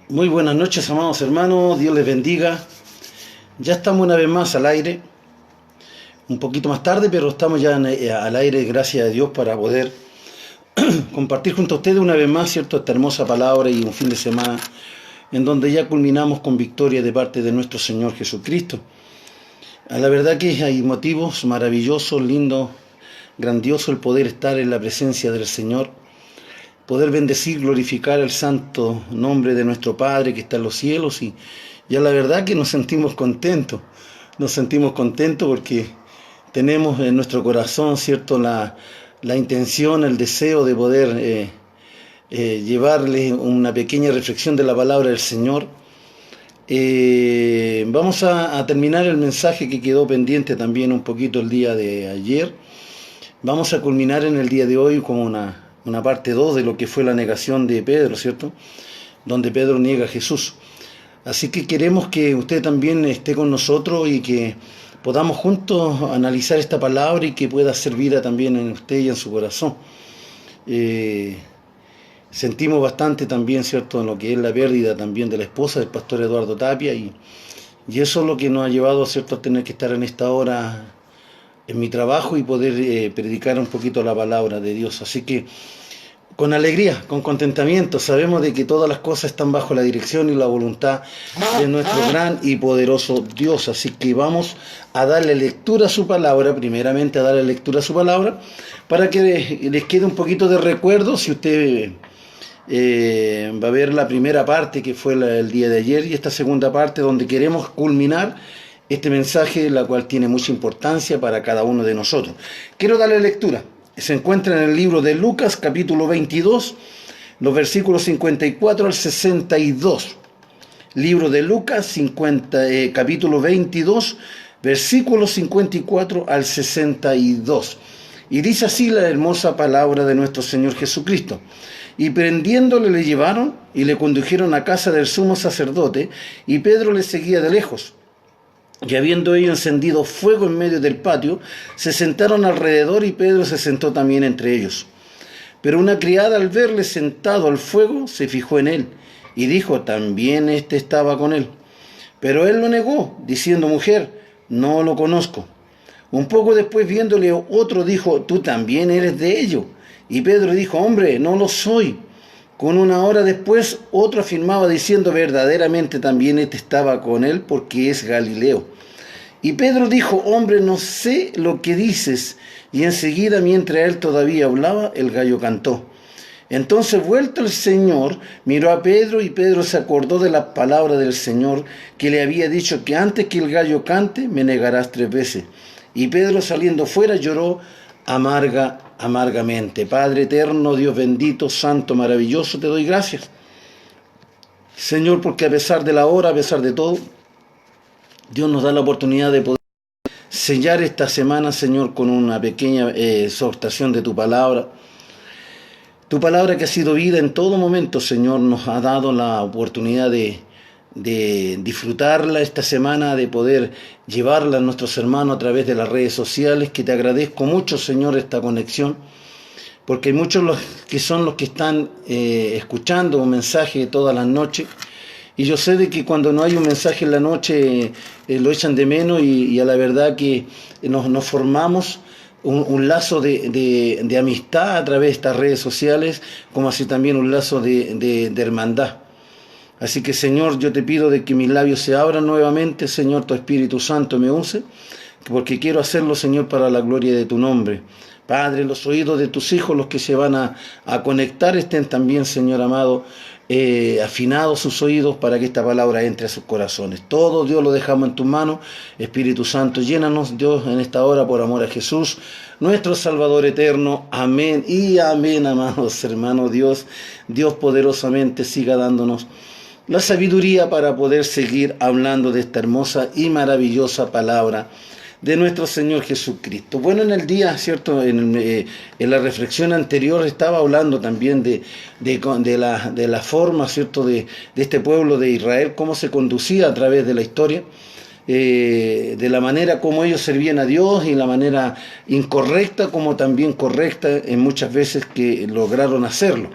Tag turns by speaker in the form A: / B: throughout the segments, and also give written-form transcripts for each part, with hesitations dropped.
A: Muy buenas noches, amados hermanos, Dios les bendiga. Ya estamos una vez más al aire, un poquito más tarde, pero estamos ya al aire, gracias a Dios, para poder compartir junto a ustedes una vez más, ¿cierto?, esta hermosa palabra y un fin de semana en donde ya culminamos con victoria de parte de nuestro Señor Jesucristo. A la verdad que hay motivos maravillosos, lindos, grandioso el poder estar en la presencia del Señor, poder bendecir, glorificar el santo nombre de nuestro Padre que está en los cielos, y ya la verdad que nos sentimos contentos porque tenemos en nuestro corazón, ¿cierto?, la intención, el deseo de poder llevarles una pequeña reflexión de la palabra del Señor. Vamos a terminar el mensaje que quedó pendiente también un poquito el día de ayer. Vamos a culminar en el día de hoy con una parte 2 de lo que fue la negación de Pedro, ¿cierto?, donde Pedro niega a Jesús. Así que queremos que usted también esté con nosotros y que podamos juntos analizar esta palabra y que pueda ser vida también en usted y en su corazón. Sentimos bastante también, ¿cierto?, en lo que es la pérdida también de la esposa del pastor Eduardo Tapia, y eso es lo que nos ha llevado, ¿cierto?, a tener que estar en esta hora en mi trabajo y poder predicar un poquito la palabra de Dios. Así que con alegría, con contentamiento, sabemos de que todas las cosas están bajo la dirección y la voluntad de nuestro gran y poderoso Dios. Así que vamos a darle lectura a su palabra, primeramente a darle lectura a su palabra, para que les quede un poquito de recuerdo. Si usted va a ver la primera parte que fue el día de ayer y esta segunda parte donde queremos culminar este mensaje, la cual tiene mucha importancia para cada uno de nosotros. Quiero darle lectura. Se encuentra en el libro de Lucas, capítulo 22, los versículos 54 al 62. Libro de Lucas, capítulo 22, versículos 54 al 62. Y dice así la hermosa palabra de nuestro Señor Jesucristo. Y prendiéndole le llevaron y le condujeron a casa del sumo sacerdote, y Pedro le seguía de lejos. Y habiendo ellos encendido fuego en medio del patio, se sentaron alrededor y Pedro se sentó también entre ellos. Pero una criada, al verle sentado al fuego, se fijó en él y dijo: también éste estaba con él. Pero él lo negó, diciendo: mujer, no lo conozco. Un poco después, viéndole otro, dijo: tú también eres de ellos. Y Pedro dijo: hombre, no lo soy. Con una hora después, otro afirmaba diciendo: verdaderamente también éste estaba con él, porque es Galileo. Y Pedro dijo: hombre, no sé lo que dices. Y enseguida, mientras él todavía hablaba, el gallo cantó. Entonces, vuelto el Señor, miró a Pedro, y Pedro se acordó de la palabra del Señor, que le había dicho que antes que el gallo cante, me negarás 3 veces. Y Pedro, saliendo fuera, lloró amargamente. Padre eterno, Dios bendito, santo, maravilloso, te doy gracias, Señor, porque a pesar de la hora, a pesar de todo, Dios nos da la oportunidad de poder sellar esta semana, Señor, con una pequeña exhortación de tu palabra. Tu palabra, que ha sido vida en todo momento, Señor, nos ha dado la oportunidad de disfrutarla esta semana, de poder llevarla a nuestros hermanos a través de las redes sociales, que te agradezco mucho, Señor, esta conexión, porque hay muchos que son los que están escuchando un mensaje todas las noches, y yo sé de que cuando no hay un mensaje en la noche lo echan de menos, y a la verdad que nos formamos un lazo de amistad a través de estas redes sociales, como así también un lazo de hermandad. Así que, Señor, yo te pido de que mis labios se abran nuevamente, Señor, tu Espíritu Santo me use, porque quiero hacerlo, Señor, para la gloria de tu nombre. Padre, los oídos de tus hijos, los que se van a conectar, estén también, Señor amado, afinados sus oídos para que esta palabra entre a sus corazones. Todo, Dios, lo dejamos en tus manos. Espíritu Santo, llénanos, Dios, en esta hora, por amor a Jesús, nuestro Salvador eterno. Amén y amén, amados hermanos. Dios poderosamente siga dándonos la sabiduría para poder seguir hablando de esta hermosa y maravillosa palabra de nuestro Señor Jesucristo. Bueno, en el día, ¿cierto?, en la reflexión anterior estaba hablando también de la forma, ¿cierto?, de este pueblo de Israel, cómo se conducía a través de la historia, de la manera como ellos servían a Dios, y la manera incorrecta como también correcta en muchas veces que lograron hacerlo.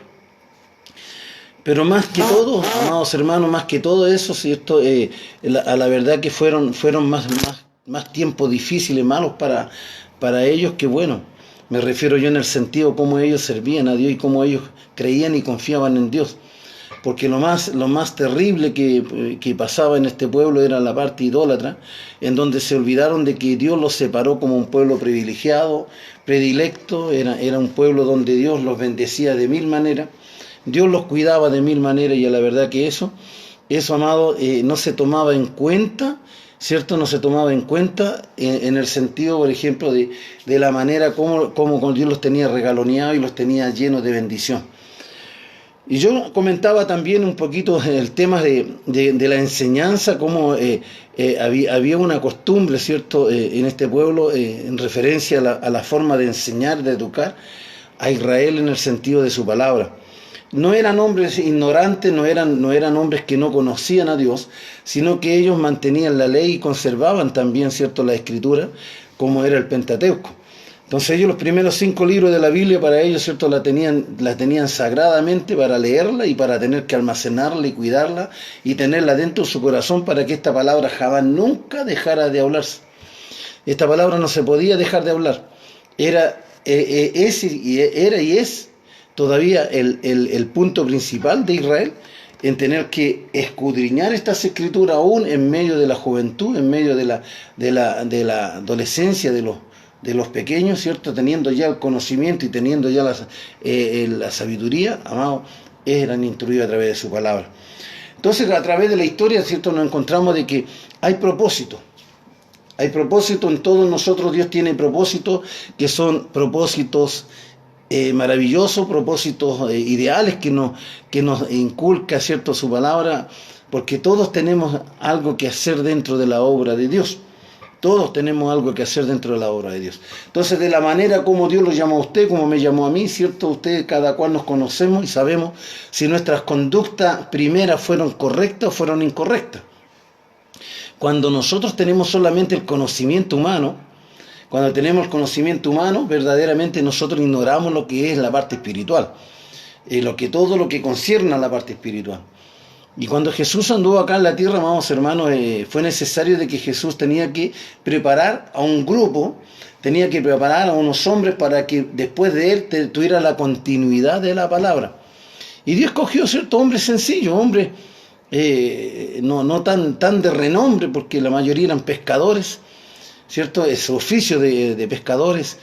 A: Pero más que todo, amados hermanos, más que todo eso, ¿cierto? A la verdad que fueron más tiempos difíciles, malos para ellos, que bueno, me refiero yo en el sentido cómo ellos servían a Dios y cómo ellos creían y confiaban en Dios. Porque lo más terrible que pasaba en este pueblo era la parte idólatra, en donde se olvidaron de que Dios los separó como un pueblo privilegiado, predilecto, era un pueblo donde Dios los bendecía de mil maneras, Dios los cuidaba de mil maneras, y a la verdad que eso amado, no se tomaba en cuenta, ¿cierto? No se tomaba en cuenta en el sentido, por ejemplo, de la manera como Dios los tenía regaloneados y los tenía llenos de bendición. Y yo comentaba también un poquito el tema de la enseñanza, cómo había una costumbre, ¿cierto?, en este pueblo, en referencia a la forma de enseñar, de educar a Israel en el sentido de su palabra. No eran hombres ignorantes, no eran hombres que no conocían a Dios, sino que ellos mantenían la ley y conservaban también, ¿cierto?, la escritura, como era el Pentateuco. Entonces ellos los primeros 5 libros de la Biblia para ellos, ¿cierto?, la tenían sagradamente para leerla y para tener que almacenarla y cuidarla y tenerla dentro de su corazón para que esta palabra jamás nunca dejara de hablarse. Esta palabra no se podía dejar de hablar. Era y es todavía el punto principal de Israel en tener que escudriñar estas escrituras aún en medio de la juventud, en medio de la adolescencia de los pequeños, ¿cierto? Teniendo ya el conocimiento y teniendo ya la sabiduría, amados, eran instruidos a través de su palabra. Entonces, a través de la historia, ¿cierto?, nos encontramos de que hay propósito. Hay propósito en todos nosotros. Dios tiene propósitos que son propósitos maravillosos, propósitos ideales que nos inculca, ¿cierto?, su palabra, porque todos tenemos algo que hacer dentro de la obra de Dios. Todos tenemos algo que hacer dentro de la obra de Dios. Entonces, de la manera como Dios lo llamó a usted, como me llamó a mí, ¿cierto? Ustedes, cada cual nos conocemos y sabemos si nuestras conductas primeras fueron correctas o fueron incorrectas. Cuando nosotros tenemos solamente el conocimiento humano, verdaderamente nosotros ignoramos lo que es la parte espiritual, todo lo que concierne a la parte espiritual. Y cuando Jesús anduvo acá en la tierra, amados hermanos, fue necesario de que Jesús tenía que preparar a un grupo, tenía que preparar a unos hombres para que después de él tuviera la continuidad de la palabra. Y Dios escogió ciertos hombres sencillos, hombres no tan de renombre, porque la mayoría eran pescadores, ¿cierto? Es oficio de pescadores.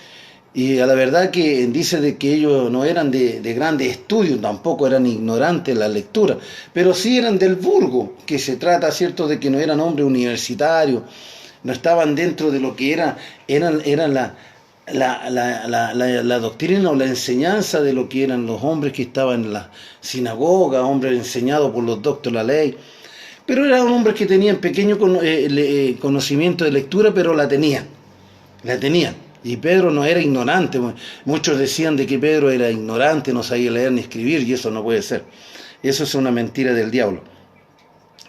A: Y a la verdad que dice de que ellos no eran de grandes estudios, tampoco eran ignorantes en la lectura, pero sí eran del vulgo, que se trata, ¿cierto?, de que no eran hombres universitarios, no estaban dentro de lo que eran la doctrina o la enseñanza de lo que eran los hombres que estaban en la sinagoga, hombres enseñados por los doctores de la ley. Pero eran hombres que tenían pequeño conocimiento de lectura, pero la tenían. Y Pedro no era ignorante. Muchos decían de que Pedro era ignorante, no sabía leer ni escribir, y eso no puede ser. Eso es una mentira del diablo.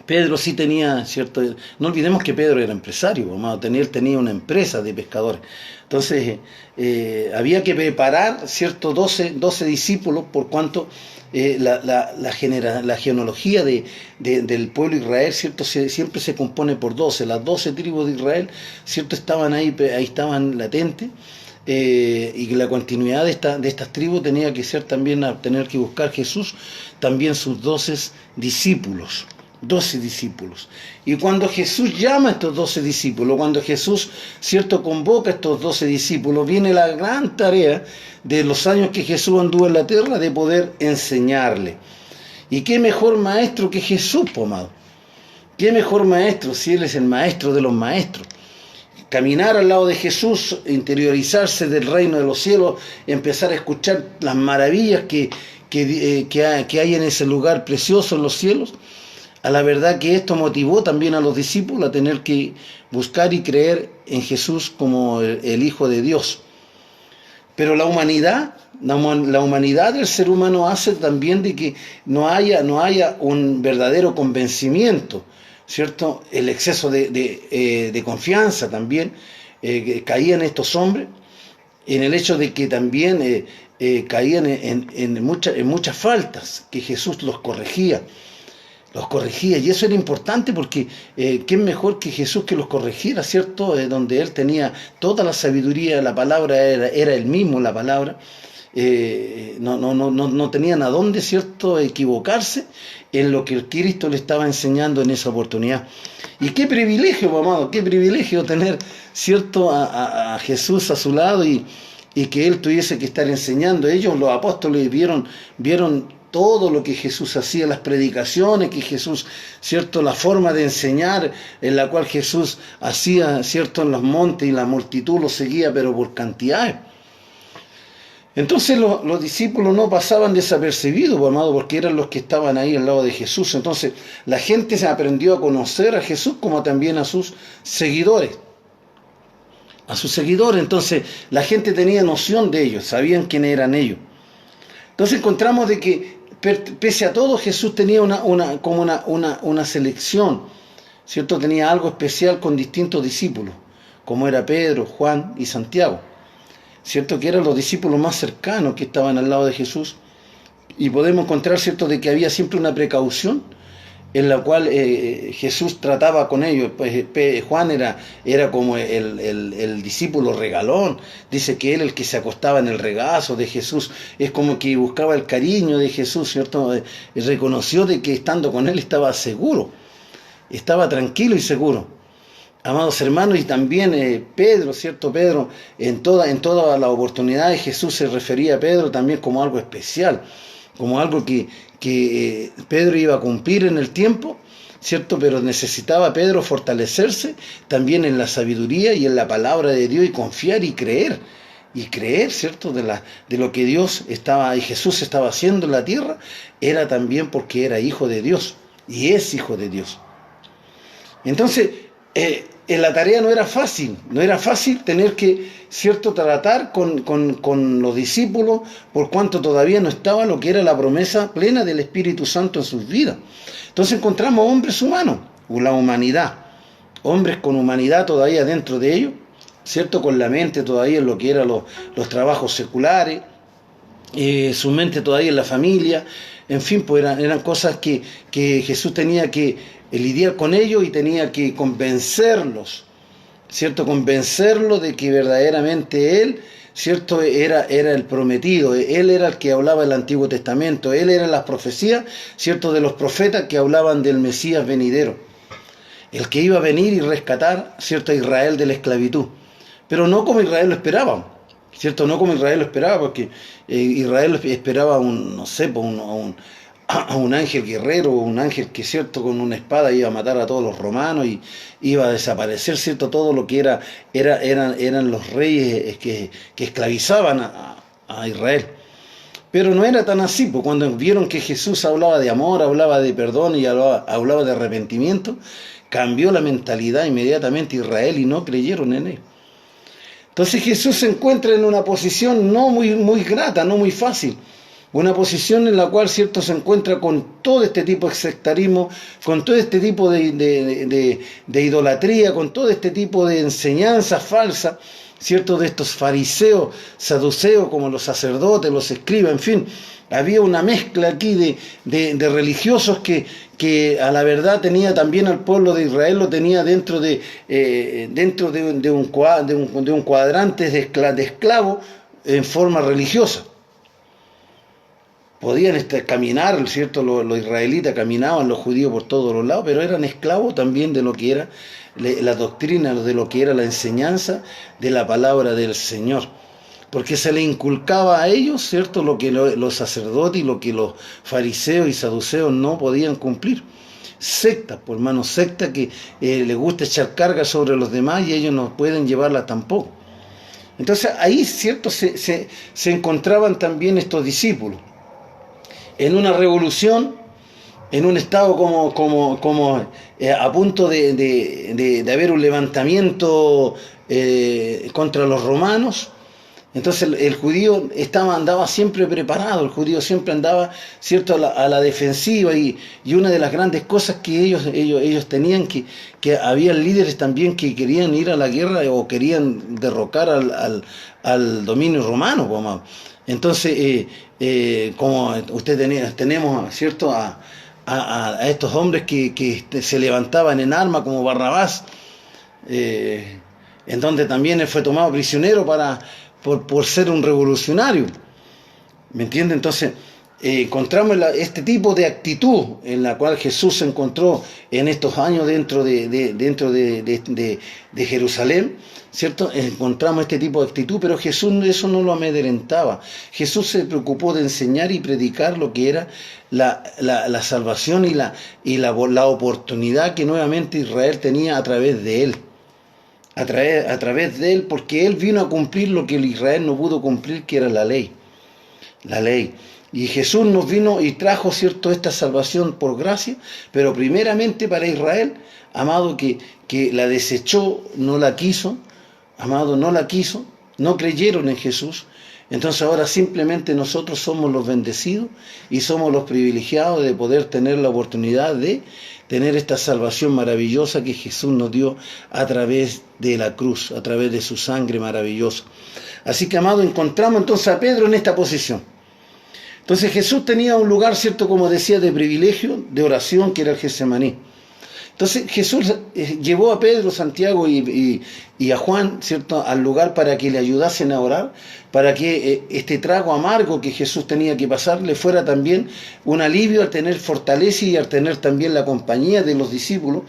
A: Pedro sí tenía, ¿cierto? No olvidemos que Pedro era empresario, él tenía una empresa de pescadores. Entonces, había que preparar, ¿cierto?, 12 discípulos, por cuanto la genealogía del pueblo de Israel, ¿cierto?, siempre se compone por 12. Las 12 tribus de Israel, ¿cierto?, estaban ahí estaban latentes. Y que la continuidad de estas tribus tenía que ser también a tener que buscar Jesús, también sus 12 discípulos. 12 discípulos. Y cuando Jesús llama a estos 12 discípulos, cuando Jesús, ¿cierto?, convoca a estos 12 discípulos, viene la gran tarea de los años que Jesús anduvo en la tierra de poder enseñarle. ¿Y qué mejor maestro que Jesús, amado? ¿Qué mejor maestro si Él es el maestro de los maestros? Caminar al lado de Jesús, interiorizarse del reino de los cielos, empezar a escuchar las maravillas que hay en ese lugar precioso en los cielos. A la verdad que esto motivó también a los discípulos a tener que buscar y creer en Jesús como el Hijo de Dios. Pero la humanidad del ser humano hace también de que no haya un verdadero convencimiento, ¿cierto? El exceso de confianza también caía en estos hombres. en el hecho de que también caían en muchas faltas, que Jesús los corregía, y eso era importante porque ¿quién mejor que Jesús que los corrigiera, cierto? Donde Él tenía toda la sabiduría, la palabra era Él mismo, la palabra. No tenían a dónde, cierto, equivocarse en lo que el Cristo le estaba enseñando en esa oportunidad. Y qué privilegio, amado, qué privilegio tener, cierto, a Jesús a su lado y que Él tuviese que estar enseñando. Ellos, los apóstoles, vieron todo lo que Jesús hacía, las predicaciones que Jesús, cierto, la forma de enseñar en la cual Jesús hacía, cierto, en los montes, y la multitud lo seguía, pero por cantidades. Entonces los discípulos no pasaban desapercibidos, amado, porque eran los que estaban ahí al lado de Jesús. Entonces la gente se aprendió a conocer a Jesús como también a sus seguidores. Entonces la gente tenía noción de ellos, sabían quién eran ellos. Entonces encontramos de que pese a todo Jesús tenía una selección, ¿cierto? Tenía algo especial con distintos discípulos, como era Pedro, Juan y Santiago, ¿cierto? Que eran los discípulos más cercanos que estaban al lado de Jesús. Y podemos encontrar, ¿cierto?, de que había siempre una precaución en la cual Jesús trataba con ellos. Pues, Juan era como el discípulo regalón. Dice que él, el que se acostaba en el regazo de Jesús, es como que buscaba el cariño de Jesús, ¿cierto? Reconoció de que estando con él estaba seguro, estaba tranquilo y seguro. Amados hermanos, y también Pedro, ¿cierto? Pedro, en todas las oportunidades Jesús se refería a Pedro también como algo especial, como algo que Pedro iba a cumplir en el tiempo, ¿cierto? Pero necesitaba Pedro fortalecerse también en la sabiduría y en la palabra de Dios, y confiar y creer, ¿cierto? De lo que Dios estaba y Jesús estaba haciendo en la tierra, era también porque era hijo de Dios y es hijo de Dios. Entonces, la tarea no era fácil tener que, cierto, tratar con los discípulos, por cuanto todavía no estaba lo que era la promesa plena del Espíritu Santo en sus vidas. Entonces encontramos hombres humanos, la humanidad, hombres con humanidad todavía dentro de ellos, cierto, con la mente todavía en lo que eran los trabajos seculares, su mente todavía en la familia, en fin, pues eran cosas que Jesús tenía que lidiar con ellos y tenía que convencerlos, ¿cierto? Convencerlos de que verdaderamente Él, ¿cierto? Era el prometido, Él era el que hablaba del Antiguo Testamento, Él era las profecías, ¿cierto? De los profetas que hablaban del Mesías venidero, el que iba a venir y rescatar, ¿cierto?, a Israel de la esclavitud, pero no como Israel lo esperaba, ¿cierto? No como Israel lo esperaba, porque Israel esperaba a un ángel guerrero, un ángel que, cierto, con una espada iba a matar a todos los romanos y iba a desaparecer, cierto, todo lo que eran los reyes que esclavizaban a Israel. Pero no era tan así, pues cuando vieron que Jesús hablaba de amor, hablaba de perdón y hablaba de arrepentimiento, cambió la mentalidad inmediatamente Israel y no creyeron en él. Entonces Jesús se encuentra en una posición no muy grata, no muy fácil. Una posición en la cual, cierto, se encuentra con todo este tipo de sectarismo, con todo este tipo de idolatría, con todo este tipo de enseñanza falsa, cierto, de estos fariseos, saduceos, como los sacerdotes, los escribas, en fin. Había una mezcla aquí de religiosos que a la verdad tenía también al pueblo de Israel, lo tenía dentro de un cuadrante de esclavos en forma religiosa. Podían caminar, ¿cierto? Los israelitas caminaban, los judíos por todos los lados, pero eran esclavos también de lo que era la doctrina, de lo que era la enseñanza de la palabra del Señor. Porque se les inculcaba a ellos, ¿cierto?, lo que los sacerdotes y lo que los fariseos y saduceos no podían cumplir. Sectas, por hermanos, sectas que les gusta echar carga sobre los demás y ellos no pueden llevarla tampoco. Entonces ahí, ¿cierto?, se encontraban también estos discípulos en una revolución, en un estado como a punto de haber un levantamiento contra los romanos, Entonces el judío andaba siempre preparado, el judío siempre andaba, cierto, a la defensiva, y una de las grandes cosas que ellos tenían, que había líderes también que querían ir a la guerra o querían derrocar al dominio romano, pues, amado. Entonces, como tenemos, cierto, a estos hombres que se levantaban en armas como Barrabás, en donde también él fue tomado prisionero por ser un revolucionario. ¿Me entiende? Entonces, encontramos este tipo de actitud en la cual Jesús se encontró en estos años dentro de Jerusalén, ¿cierto? Encontramos este tipo de actitud, pero Jesús eso no lo amedrentaba. Jesús se preocupó de enseñar y predicar lo que era la salvación y la oportunidad que nuevamente Israel tenía a través de él. A través de él, porque él vino a cumplir lo que el Israel no pudo cumplir, que era la ley. La ley. Y Jesús nos vino y trajo, cierto, esta salvación por gracia, pero primeramente para Israel, amado, que la desechó, no la quiso, amado, no la quiso, no creyeron en Jesús. Entonces ahora simplemente nosotros somos los bendecidos y somos los privilegiados de poder tener la oportunidad de tener esta salvación maravillosa que Jesús nos dio a través de la cruz, a través de su sangre maravillosa. Así que, amado, encontramos entonces a Pedro en esta posición. Entonces Jesús tenía un lugar, cierto, como decía, de privilegio, de oración, que era el Getsemaní. Entonces Jesús llevó a Pedro, Santiago y a Juan, ¿cierto?, al lugar para que le ayudasen a orar, para que este trago amargo que Jesús tenía que pasar le fuera también un alivio al tener fortaleza y al tener también la compañía de los discípulos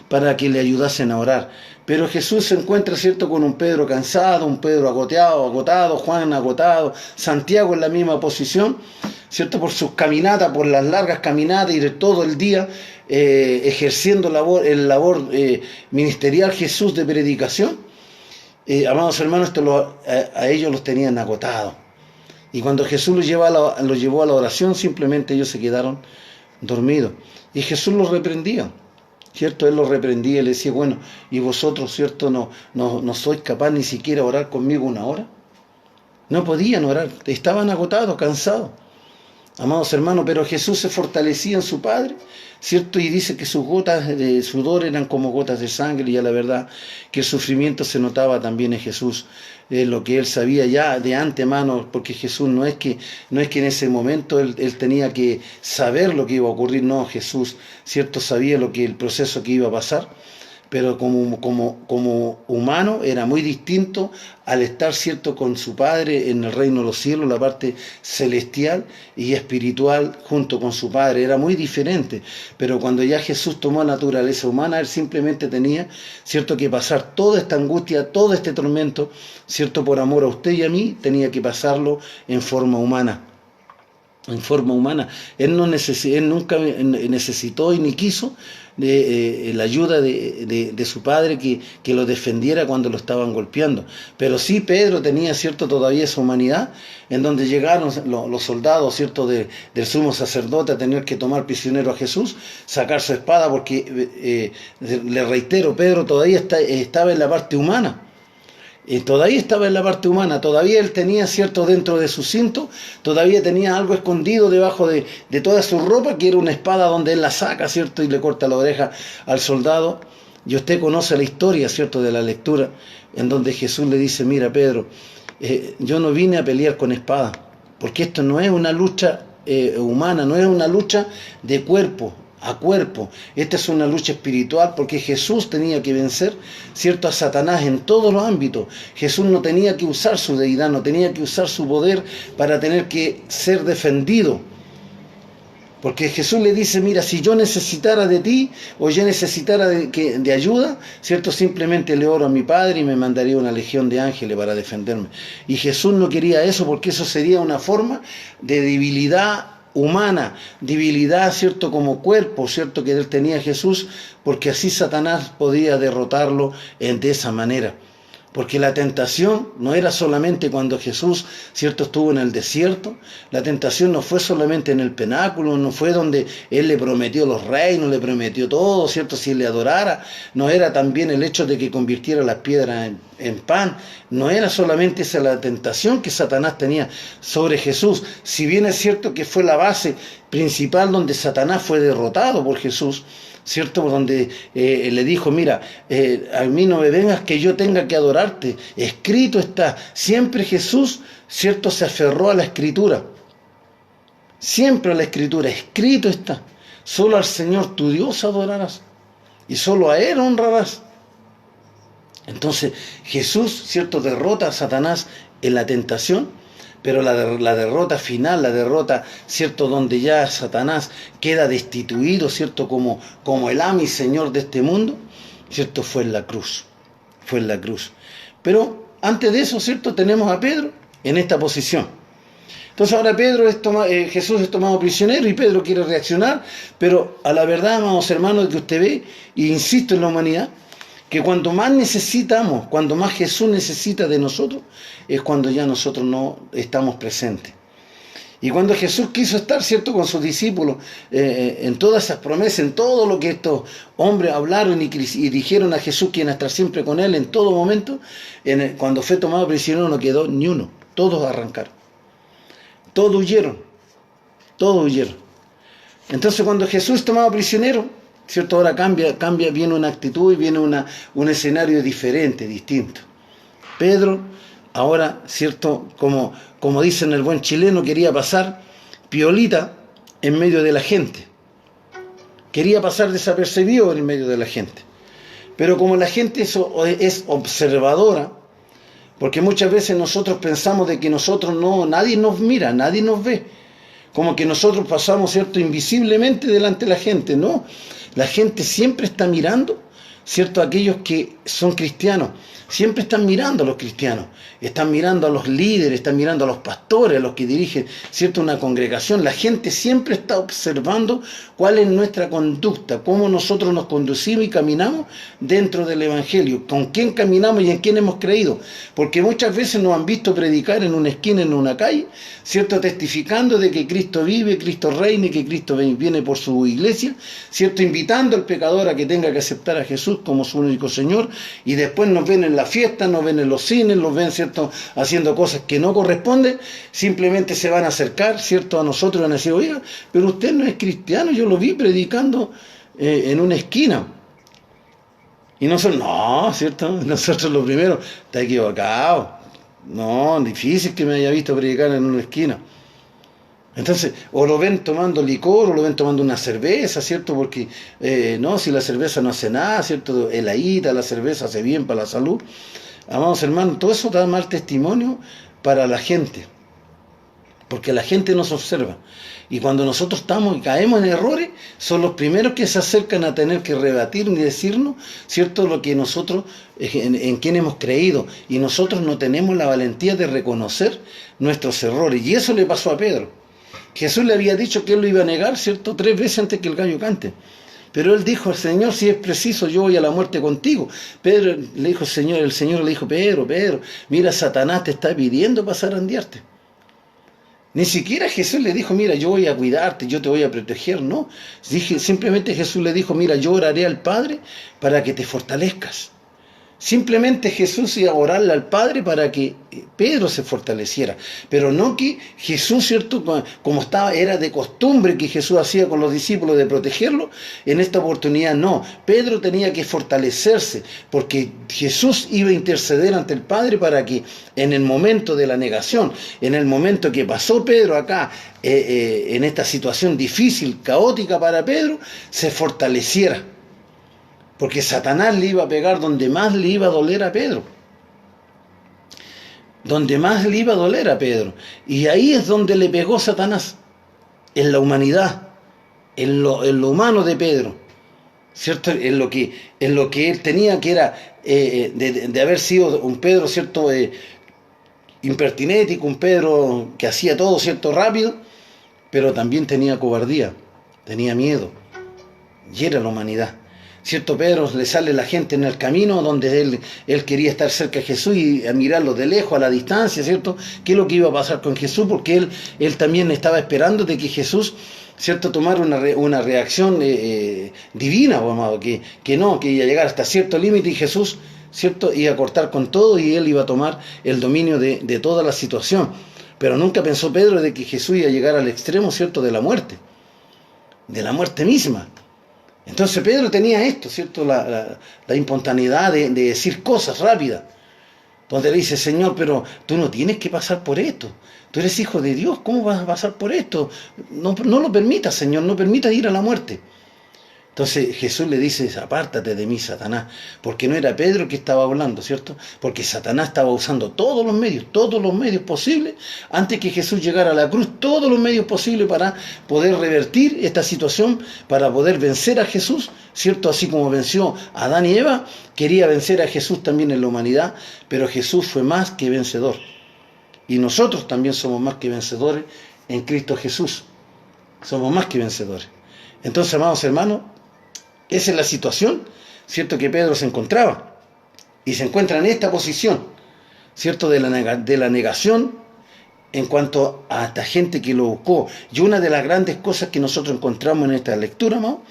A: para que le ayudasen a orar. Pero Jesús se encuentra, ¿cierto?, con un Pedro cansado, un Pedro agotado, Juan agotado, Santiago en la misma posición, ¿cierto?, por sus caminatas, por las largas caminatas y de todo el día ejerciendo el labor ministerial Jesús de predicación. Amados hermanos, a ellos los tenían agotados. Y cuando Jesús los llevó a la oración, simplemente ellos se quedaron dormidos. Y Jesús los reprendía. ¿Cierto? Él los reprendía y le decía, bueno, y vosotros, ¿cierto? No sois capaz ni siquiera orar conmigo una hora. No podían orar, estaban agotados, cansados. Amados hermanos, pero Jesús se fortalecía en su Padre, ¿cierto? Y dice que sus gotas de sudor eran como gotas de sangre, y a la verdad que el sufrimiento se notaba también en Jesús, lo que él sabía ya de antemano, porque Jesús no es que en ese momento él tenía que saber lo que iba a ocurrir, no, Jesús, ¿cierto? Sabía el proceso que iba a pasar, pero como humano era muy distinto al estar, ¿cierto?, con su Padre en el reino de los cielos, la parte celestial y espiritual junto con su Padre, era muy diferente. Pero cuando ya Jesús tomó la naturaleza humana, él simplemente tenía, ¿cierto?, que pasar toda esta angustia, todo este tormento, ¿cierto?, por amor a usted y a mí, tenía que pasarlo en forma humana. En forma humana. Él nunca necesitó y ni quiso la ayuda de su padre que lo defendiera cuando lo estaban golpeando. Pero sí Pedro tenía, ¿cierto?, todavía esa humanidad, en donde llegaron los soldados, ¿cierto?, del sumo sacerdote a tener que tomar prisionero a Jesús, sacar su espada, porque, le reitero, Pedro todavía estaba en la parte humana. Todavía estaba en la parte humana, todavía él tenía, cierto, dentro de su cinto, todavía tenía algo escondido debajo de toda su ropa, que era una espada donde él la saca, cierto, y le corta la oreja al soldado. Y usted conoce la historia, cierto, de la lectura, en donde Jesús le dice, mira Pedro, yo no vine a pelear con espada, porque esto no es una lucha humana, no es una lucha de cuerpo a cuerpo. Esta es una lucha espiritual, porque Jesús tenía que vencer, ¿cierto?, a Satanás en todos los ámbitos. Jesús no tenía que usar su deidad, no tenía que usar su poder para tener que ser defendido. Porque Jesús le dice, mira, si yo necesitara de ti, o yo necesitara de ayuda, ¿cierto?, simplemente le oro a mi Padre y me mandaría una legión de ángeles para defenderme. Y Jesús no quería eso, porque eso sería una forma de debilidad humana, debilidad, ¿cierto?, como cuerpo, ¿cierto?, que él tenía Jesús, porque así Satanás podía derrotarlo de esa manera. Porque la tentación no era solamente cuando Jesús, ¿cierto?, estuvo en el desierto. La tentación no fue solamente en el penáculo, no fue donde él le prometió los reinos, le prometió todo, ¿cierto?, si él le adorara. No era también el hecho de que convirtiera las piedras en pan. No era solamente esa la tentación que Satanás tenía sobre Jesús, si bien es cierto que fue la base principal donde Satanás fue derrotado por Jesús, ¿cierto? Por donde le dijo, mira, a mí no me vengas que yo tenga que adorarte, escrito está. Siempre Jesús, ¿cierto?, se aferró a la Escritura, siempre a la Escritura, escrito está. Solo al Señor tu Dios adorarás y solo a Él honrarás. Entonces Jesús, ¿cierto?, derrota a Satanás en la tentación, pero la derrota final, la derrota, ¿cierto?, donde ya Satanás queda destituido, ¿cierto?, como el amo y señor de este mundo, ¿cierto?, fue en la cruz, fue en la cruz. Pero antes de eso, ¿cierto?, tenemos a Pedro en esta posición. Entonces ahora Jesús es tomado prisionero y Pedro quiere reaccionar, pero a la verdad, amados hermanos, que usted ve, e insisto en la humanidad, que cuando más necesitamos, cuando más Jesús necesita de nosotros, es cuando ya nosotros no estamos presentes. Y cuando Jesús quiso estar, ¿cierto?, con sus discípulos, en todas esas promesas, en todo lo que estos hombres hablaron y dijeron a Jesús que iban a estar siempre con él en todo momento, cuando fue tomado prisionero no quedó ni uno, todos arrancaron. Todos huyeron, todos huyeron. Entonces cuando Jesús es tomado prisionero, ¿cierto?, ahora cambia, viene una actitud y viene un escenario diferente, distinto. Pedro, ahora, ¿cierto?, como dicen el buen chileno, quería pasar piolita en medio de la gente. Quería pasar desapercibido en medio de la gente. Pero como la gente es observadora, porque muchas veces nosotros pensamos de que nadie nos mira, nadie nos ve. Como que nosotros pasamos, ¿cierto?, invisiblemente delante de la gente. No, la gente siempre está mirando, ¿cierto?, a aquellos que son cristianos. Siempre están mirando a los cristianos, están mirando a los líderes, están mirando a los pastores, a los que dirigen, ¿cierto?, una congregación. La gente siempre está observando cuál es nuestra conducta, cómo nosotros nos conducimos y caminamos dentro del Evangelio, con quién caminamos y en quién hemos creído. Porque muchas veces nos han visto predicar en una esquina, en una calle, ¿cierto?, testificando de que Cristo vive, Cristo reina y que Cristo viene por su iglesia, ¿cierto?, invitando al pecador a que tenga que aceptar a Jesús como su único Señor, y después nos ven en la fiesta, nos ven en los cines, los ven, ¿cierto?, haciendo cosas que no corresponden. Simplemente se van a acercar, ¿cierto?, a nosotros y van a decir, oiga, pero usted no es cristiano, yo lo vi predicando en una esquina. Y nosotros, no, ¿cierto?, nosotros lo primero, está equivocado, no, difícil que me haya visto predicar en una esquina. Entonces, o lo ven tomando licor, o lo ven tomando una cerveza, ¿cierto? Porque, no, si la cerveza no hace nada, ¿cierto? Heladita, la cerveza hace bien para la salud. Amados hermanos, todo eso da mal testimonio para la gente, porque la gente nos observa. Y cuando nosotros estamos y caemos en errores, son los primeros que se acercan a tener que rebatir y decirnos, ¿cierto?, lo que nosotros, en quién hemos creído. Y nosotros no tenemos la valentía de reconocer nuestros errores. Y eso le pasó a Pedro. Jesús le había dicho que él lo iba a negar, ¿cierto?, 3 veces antes que el gallo cante. Pero él dijo, Señor, si es preciso, yo voy a la muerte contigo. Pedro le dijo, el Señor le dijo, Pedro, mira, Satanás te está pidiendo para zarandearte. Ni siquiera Jesús le dijo, mira, yo voy a cuidarte, yo te voy a proteger, no. Simplemente Jesús le dijo, mira, yo oraré al Padre para que te fortalezcas. Simplemente Jesús iba a orarle al Padre para que Pedro se fortaleciera, pero no que Jesús, ¿cierto?, como era de costumbre que Jesús hacía con los discípulos de protegerlo, en esta oportunidad no. Pedro tenía que fortalecerse, porque Jesús iba a interceder ante el Padre para que en el momento de la negación, en el momento que pasó Pedro acá, en esta situación difícil, caótica para Pedro, se fortaleciera. Porque Satanás le iba a pegar donde más le iba a doler a Pedro. Donde más le iba a doler a Pedro. Y ahí es donde le pegó Satanás. En la humanidad. En lo humano de Pedro. ¿Cierto? En lo que él tenía, que era de haber sido un Pedro, ¿cierto?, impertinético, un Pedro que hacía todo, ¿cierto?, rápido. Pero también tenía cobardía. Tenía miedo. Y era la humanidad. ¿Cierto? Pedro le sale la gente en el camino donde él quería estar cerca de Jesús y a mirarlo de lejos, a la distancia, ¿cierto? ¿Qué es lo que iba a pasar con Jesús? Porque él también estaba esperando de que Jesús, ¿cierto?, tomara una reacción divina, amado, que iba a llegar hasta cierto límite y Jesús ¿cierto? Iba a cortar con todo y él iba a tomar el dominio de toda la situación. Pero nunca pensó Pedro de que Jesús iba a llegar al extremo, ¿cierto?, de la muerte misma. Entonces Pedro tenía esto, ¿cierto?, la espontaneidad de decir cosas rápidas, donde le dice, Señor, pero tú no tienes que pasar por esto. Tú eres hijo de Dios, ¿cómo vas a pasar por esto? No, no lo permitas, Señor, no permitas ir a la muerte. Entonces Jesús le dice, apártate de mí, Satanás, porque no era Pedro el que estaba hablando, ¿cierto? Porque Satanás estaba usando todos los medios posibles, antes que Jesús llegara a la cruz, todos los medios posibles para poder revertir esta situación, para poder vencer a Jesús, ¿cierto? Así como venció a Adán y Eva, quería vencer a Jesús también en la humanidad, pero Jesús fue más que vencedor. Y nosotros también somos más que vencedores en Cristo Jesús. Somos más que vencedores. Entonces, amados hermanos, esa es la situación, ¿cierto?, que Pedro se encontraba. Y se encuentra en esta posición, ¿cierto?, de la negación en cuanto a esta gente que lo buscó. Y una de las grandes cosas que nosotros encontramos en esta lectura, ¿no?,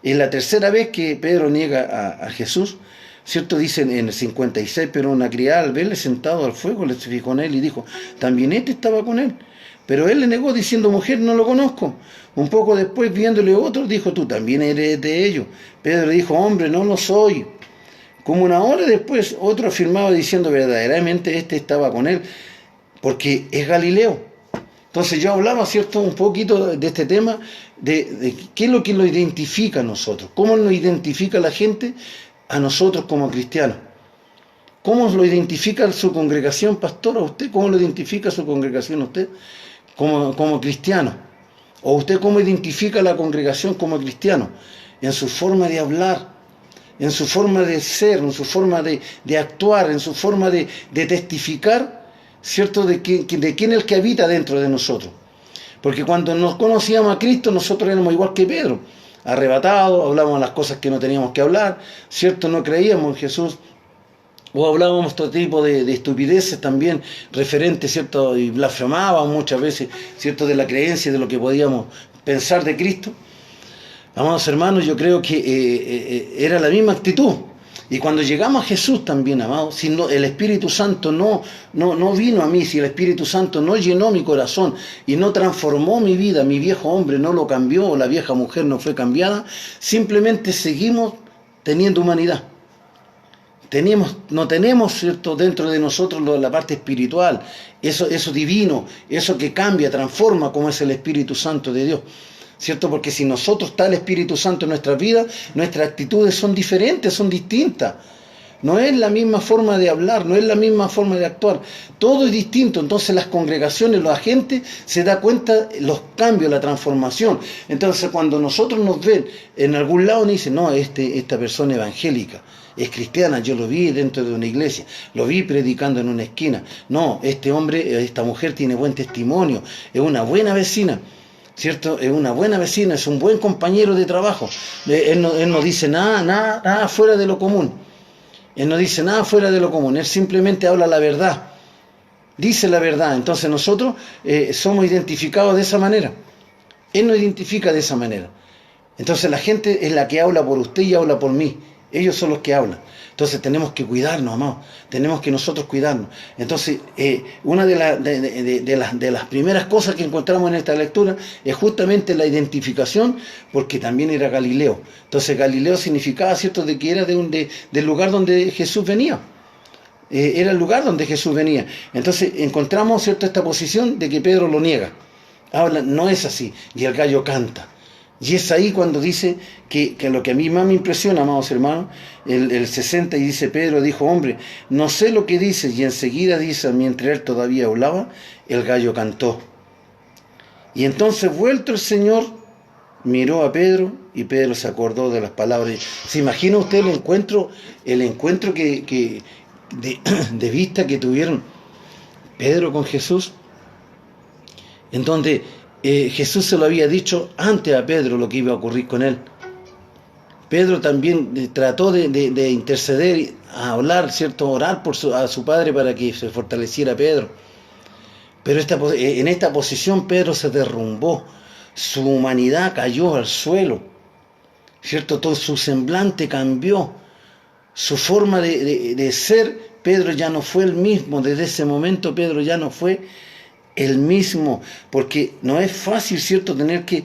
A: es la tercera vez que Pedro niega a Jesús, ¿cierto? Dice en el 56, pero una criada al verle sentado al fuego le se fijó en él y dijo, también este estaba con él. Pero él le negó diciendo, mujer, no lo conozco. Un poco después, viéndole otro, dijo, tú también eres de ellos. Pedro dijo, hombre, no lo soy. Como una hora después, otro afirmaba diciendo, verdaderamente este estaba con él, porque es Galileo. Entonces yo hablaba, ¿cierto?, un poquito de este tema, de qué es lo que lo identifica a nosotros, cómo nos identifica la gente a nosotros como cristianos. ¿Cómo lo identifica su congregación, pastor, a usted? ¿Cómo lo identifica su congregación a usted como cristiano? ¿O usted cómo identifica la congregación como cristiano? En su forma de hablar, en su forma de ser, en su forma de actuar, en su forma de testificar, ¿cierto?, de quién es el que habita dentro de nosotros. Porque cuando nos conocíamos a Cristo, nosotros éramos igual que Pedro, arrebatados, hablábamos las cosas que no teníamos que hablar, ¿cierto?, no creíamos en Jesús, o hablábamos todo tipo de estupideces también referentes, ¿cierto?, y blasfemábamos muchas veces, ¿cierto?, de la creencia, de lo que podíamos pensar de Cristo. Amados hermanos, yo creo que era la misma actitud. Y cuando llegamos a Jesús también, amados, si no, el Espíritu Santo no vino a mí, si el Espíritu Santo no llenó mi corazón y no transformó mi vida, mi viejo hombre no lo cambió, la vieja mujer no fue cambiada, simplemente seguimos teniendo humanidad. No tenemos, ¿cierto?, dentro de nosotros la parte espiritual, eso divino, eso que cambia, transforma, como es el Espíritu Santo de Dios, ¿cierto? Porque si nosotros está el Espíritu Santo en nuestras vidas, nuestras actitudes son diferentes, son distintas. No es la misma forma de hablar, no es la misma forma de actuar, todo es distinto. Entonces las congregaciones, la gente se da cuenta los cambios, la transformación. Entonces cuando nosotros nos ven en algún lado, nos dicen, no, esta persona evangélica, es cristiana, yo lo vi dentro de una iglesia, lo vi predicando en una esquina. No, este hombre, esta mujer tiene buen testimonio, es una buena vecina, ¿cierto? Es una buena vecina, es un buen compañero de trabajo. Él no dice nada fuera de lo común. Él no dice nada fuera de lo común, él simplemente habla la verdad, dice la verdad. Entonces nosotros somos identificados de esa manera. Él nos identifica de esa manera. Entonces la gente es la que habla por usted y habla por mí. Ellos son los que hablan. Entonces tenemos que cuidarnos, amados. Tenemos que nosotros cuidarnos. Entonces, una de las primeras cosas que encontramos en esta lectura es justamente la identificación, porque también era Galileo. Entonces Galileo significaba, ¿cierto?, de que era del lugar donde Jesús venía. Era el lugar donde Jesús venía. Entonces encontramos, ¿cierto?, esta posición de que Pedro lo niega. Habla, no es así. Y el gallo canta. Y es ahí cuando dice que lo que a mí más me impresiona, amados hermanos, el 60, y dice, Pedro dijo, hombre, no sé lo que dices, y enseguida dice, mientras él todavía hablaba, el gallo cantó. Y entonces, vuelto el Señor, miró a Pedro, y Pedro se acordó de las palabras. ¿Se imagina usted el encuentro de vista que tuvieron Pedro con Jesús? En donde Jesús se lo había dicho antes a Pedro lo que iba a ocurrir con él. Pedro también trató de interceder, a hablar, ¿cierto?, orar a su padre para que se fortaleciera Pedro. Pero en esta posición Pedro se derrumbó, su humanidad cayó al suelo, ¿cierto? Todo su semblante cambió, su forma de ser, Pedro ya no fue el mismo. Desde ese momento Pedro ya no fue el mismo, porque no es fácil, ¿cierto?, tener que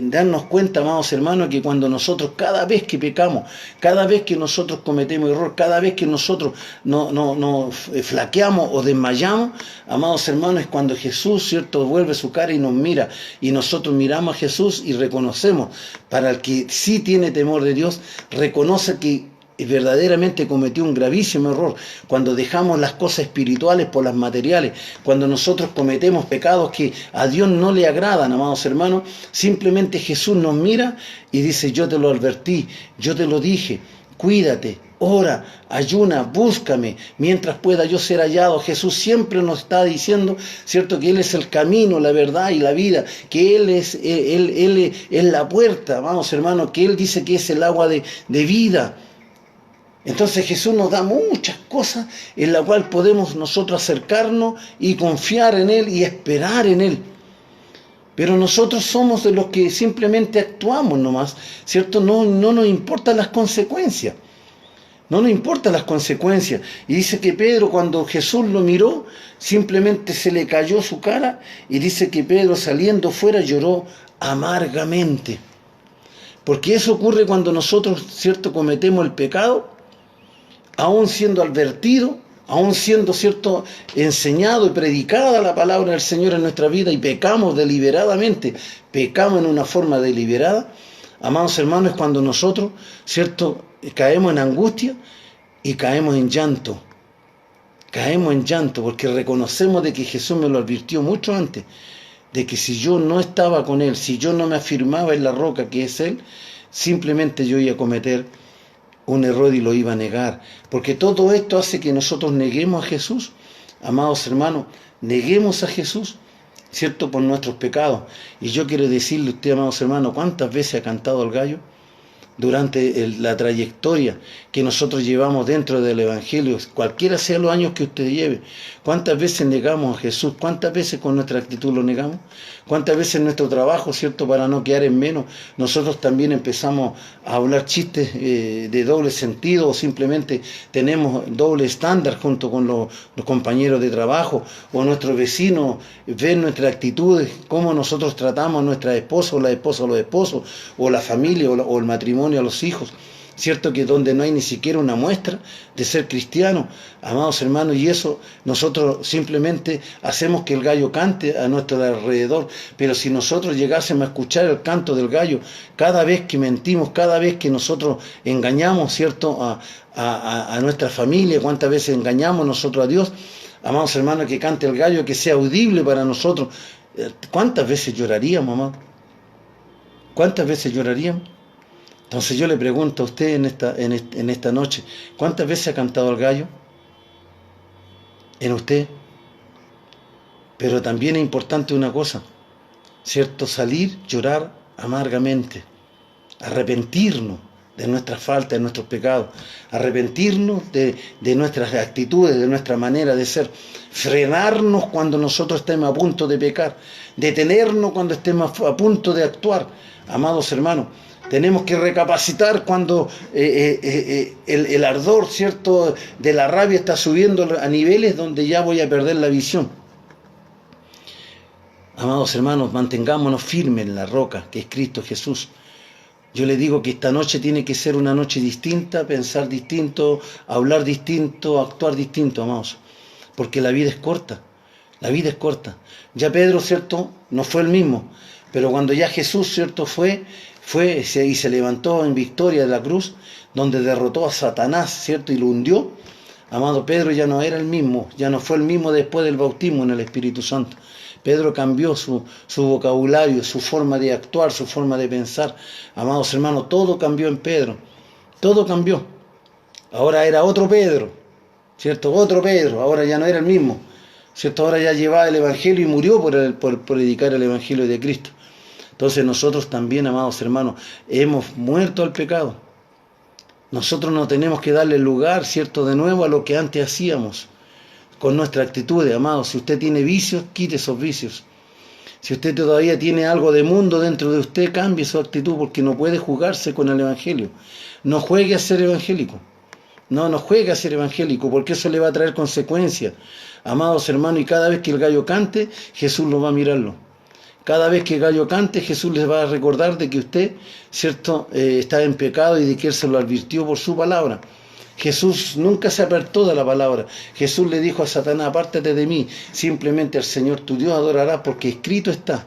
A: darnos cuenta, amados hermanos, que cuando nosotros, cada vez que pecamos, cada vez que nosotros cometemos error, cada vez que nosotros nos flaqueamos o desmayamos, amados hermanos, es cuando Jesús, ¿cierto?, vuelve su cara y nos mira, y nosotros miramos a Jesús y reconocemos. Para el que sí tiene temor de Dios, reconoce que verdaderamente cometió un gravísimo error cuando dejamos las cosas espirituales por las materiales, cuando nosotros cometemos pecados que a Dios no le agradan, amados hermanos. Simplemente Jesús nos mira y dice: yo te lo advertí, yo te lo dije, cuídate, ora, ayuna, búscame, mientras pueda yo ser hallado. Jesús siempre nos está diciendo, ¿cierto?, que Él es el camino, la verdad y la vida, que Él es la puerta, amados hermanos, que Él dice que es el agua de vida. Entonces Jesús nos da muchas cosas en las cuales podemos nosotros acercarnos y confiar en Él y esperar en Él. Pero nosotros somos de los que simplemente actuamos nomás, ¿cierto? No nos importan las consecuencias. No nos importan las consecuencias. Y dice que Pedro, cuando Jesús lo miró, simplemente se le cayó su cara, y dice que Pedro, saliendo fuera, lloró amargamente. Porque eso ocurre cuando nosotros, ¿cierto?, cometemos el pecado, aún siendo advertido, aún siendo, ¿cierto?, enseñado y predicada la palabra del Señor en nuestra vida, y pecamos deliberadamente, pecamos en una forma deliberada. Amados hermanos, es cuando nosotros, ¿cierto?, caemos en angustia y caemos en llanto. Caemos en llanto porque reconocemos de que Jesús me lo advirtió mucho antes, de que si yo no estaba con Él, si yo no me afirmaba en la roca que es Él, simplemente yo iba a cometer un error y lo iba a negar. Porque todo esto hace que nosotros neguemos a Jesús. Amados hermanos, neguemos a Jesús, ¿cierto?, por nuestros pecados. Y yo quiero decirle a usted, amados hermanos, ¿cuántas veces ha cantado el gallo durante la trayectoria que nosotros llevamos dentro del Evangelio, cualquiera sea los años que usted lleve? ¿Cuántas veces negamos a Jesús? ¿Cuántas veces con nuestra actitud lo negamos? ¿Cuántas veces en nuestro trabajo, ¿cierto?, para no quedar en menos, nosotros también empezamos a hablar chistes de doble sentido, o simplemente tenemos doble estándar junto con los compañeros de trabajo, o nuestros vecinos ven nuestras actitudes, cómo nosotros tratamos a nuestra esposa, o la esposa a los esposos, o la familia, o el matrimonio a los hijos? ¿Cierto? Que donde no hay ni siquiera una muestra de ser cristiano, amados hermanos, y eso nosotros simplemente hacemos que el gallo cante a nuestro alrededor. Pero si nosotros llegásemos a escuchar el canto del gallo cada vez que mentimos, cada vez que nosotros engañamos, ¿cierto?, a nuestra familia, cuántas veces engañamos nosotros a Dios, amados hermanos, que cante el gallo, que sea audible para nosotros, ¿cuántas veces lloraríamos, amado? ¿Cuántas veces lloraríamos? Entonces yo le pregunto a usted en esta noche, ¿cuántas veces ha cantado el gallo en usted? Pero también es importante una cosa, ¿cierto? Salir, llorar amargamente, arrepentirnos de nuestras faltas, de nuestros pecados, arrepentirnos de nuestras actitudes, de nuestra manera de ser, frenarnos cuando nosotros estemos a punto de pecar, detenernos cuando estemos a punto de actuar. Amados hermanos, tenemos que recapacitar cuando el ardor, ¿cierto?, de la rabia está subiendo a niveles donde ya voy a perder la visión. Amados hermanos, mantengámonos firmes en la roca que es Cristo Jesús. Yo le digo que esta noche tiene que ser una noche distinta, pensar distinto, hablar distinto, actuar distinto, amados. Porque la vida es corta, la vida es corta. Ya Pedro, ¿cierto?, no fue el mismo, pero cuando ya Jesús, ¿cierto?, fue y se levantó en victoria de la cruz, donde derrotó a Satanás, ¿cierto?, y lo hundió. Amado, Pedro ya no era el mismo, ya no fue el mismo después del bautismo en el Espíritu Santo. Pedro cambió su vocabulario, su forma de actuar, su forma de pensar. Amados hermanos, todo cambió en Pedro, todo cambió. Ahora era otro Pedro, ¿cierto? Otro Pedro, ahora ya no era el mismo, ¿cierto? Ahora ya llevaba el Evangelio y murió por predicar el Evangelio de Cristo. Entonces nosotros también, amados hermanos, hemos muerto al pecado. Nosotros no tenemos que darle lugar, ¿cierto?, de nuevo a lo que antes hacíamos con nuestra actitud, amados. Si usted tiene vicios, quite esos vicios. Si usted todavía tiene algo de mundo dentro de usted, cambie su actitud, porque no puede jugarse con el Evangelio. No juegue a ser evangélico. No juegue a ser evangélico, porque eso le va a traer consecuencias. Amados hermanos, y cada vez que el gallo cante, Jesús lo va a mirarlo. Cada vez que el gallo cante, Jesús les va a recordar de que usted, ¿cierto?, está en pecado y de que Él se lo advirtió por su palabra. Jesús nunca se apartó de la palabra. Jesús le dijo a Satanás, apártate de mí, simplemente al Señor tu Dios adorarás porque escrito está.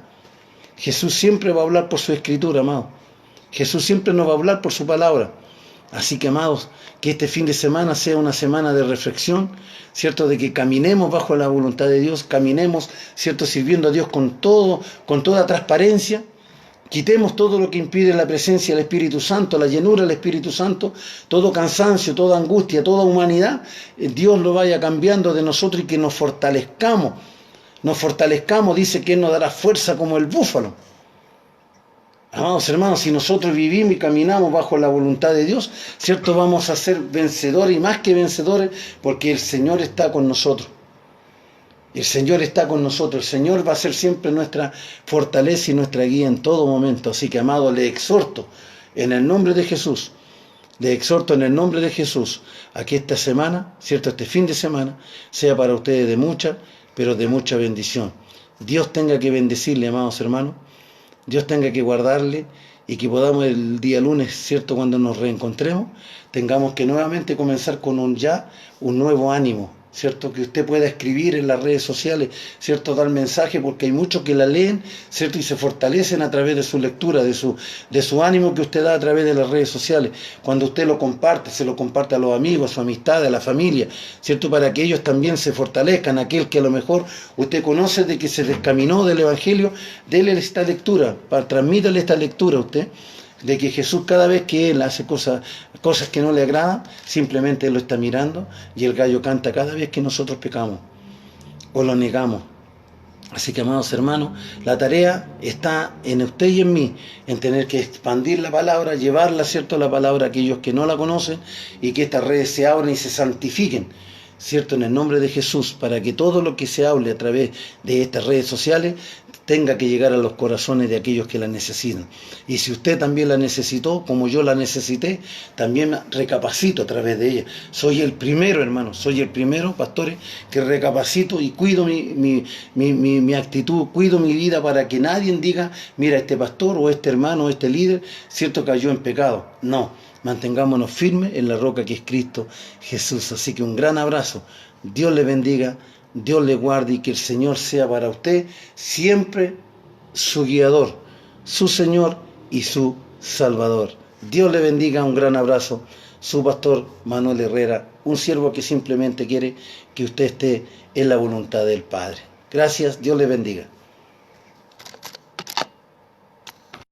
A: Jesús siempre va a hablar por su escritura, amado. Jesús siempre nos va a hablar por su palabra. Así que, amados, que este fin de semana sea una semana de reflexión, ¿cierto? De que caminemos bajo la voluntad de Dios, caminemos, ¿cierto? Sirviendo a Dios con toda transparencia. Quitemos todo lo que impide la presencia del Espíritu Santo, la llenura del Espíritu Santo, todo cansancio, toda angustia, toda humanidad. Dios lo vaya cambiando de nosotros y que nos fortalezcamos. Nos fortalezcamos, dice que Él nos dará fuerza como el búfalo. Amados hermanos, si nosotros vivimos y caminamos bajo la voluntad de Dios, ¿cierto? Vamos a ser vencedores y más que vencedores porque el Señor está con nosotros. El Señor está con nosotros. El Señor va a ser siempre nuestra fortaleza y nuestra guía en todo momento. Así que, amado, le exhorto en el nombre de Jesús. Le exhorto en el nombre de Jesús a que esta semana, ¿cierto? Este fin de semana, sea para ustedes de mucha, pero de mucha bendición. Dios tenga que bendecirle, amados hermanos. Dios tenga que guardarle y que podamos el día lunes, ¿cierto?, cuando nos reencontremos, tengamos que nuevamente comenzar con un nuevo ánimo, ¿cierto? Que usted pueda escribir en las redes sociales, ¿cierto?, dar mensaje, porque hay muchos que la leen, ¿cierto?, y se fortalecen a través de su lectura, de su ánimo que usted da a través de las redes sociales. Cuando usted lo comparte, se lo comparte a los amigos, a su amistad, a la familia, ¿cierto?, para que ellos también se fortalezcan. Aquel que a lo mejor usted conoce de que se descaminó del Evangelio, déle esta lectura, transmítale esta lectura a usted, de que Jesús cada vez que Él hace cosas que no le agradan, simplemente Él lo está mirando y el gallo canta cada vez que nosotros pecamos o lo negamos. Así que, amados hermanos, la tarea está en usted y en mí, en tener que expandir la palabra, llevarla, ¿cierto?, la palabra a aquellos que no la conocen y que estas redes se abran y se santifiquen, ¿cierto?, en el nombre de Jesús, para que todo lo que se hable a través de estas redes sociales tenga que llegar a los corazones de aquellos que la necesitan. Y si usted también la necesitó, como yo la necesité, también recapacito a través de ella. Soy el primero, hermano, soy el primero, pastores, que recapacito y cuido mi actitud, cuido mi vida para que nadie diga, mira, este pastor o este hermano o este líder, cierto, cayó en pecado. No, mantengámonos firmes en la roca que es Cristo Jesús. Así que un gran abrazo, Dios le bendiga, Dios le guarde y que el Señor sea para usted siempre su guiador, su Señor y su Salvador. Dios le bendiga, un gran abrazo. Su pastor Manuel Herrera, un siervo que simplemente quiere que usted esté en la voluntad del Padre. Gracias, Dios le bendiga.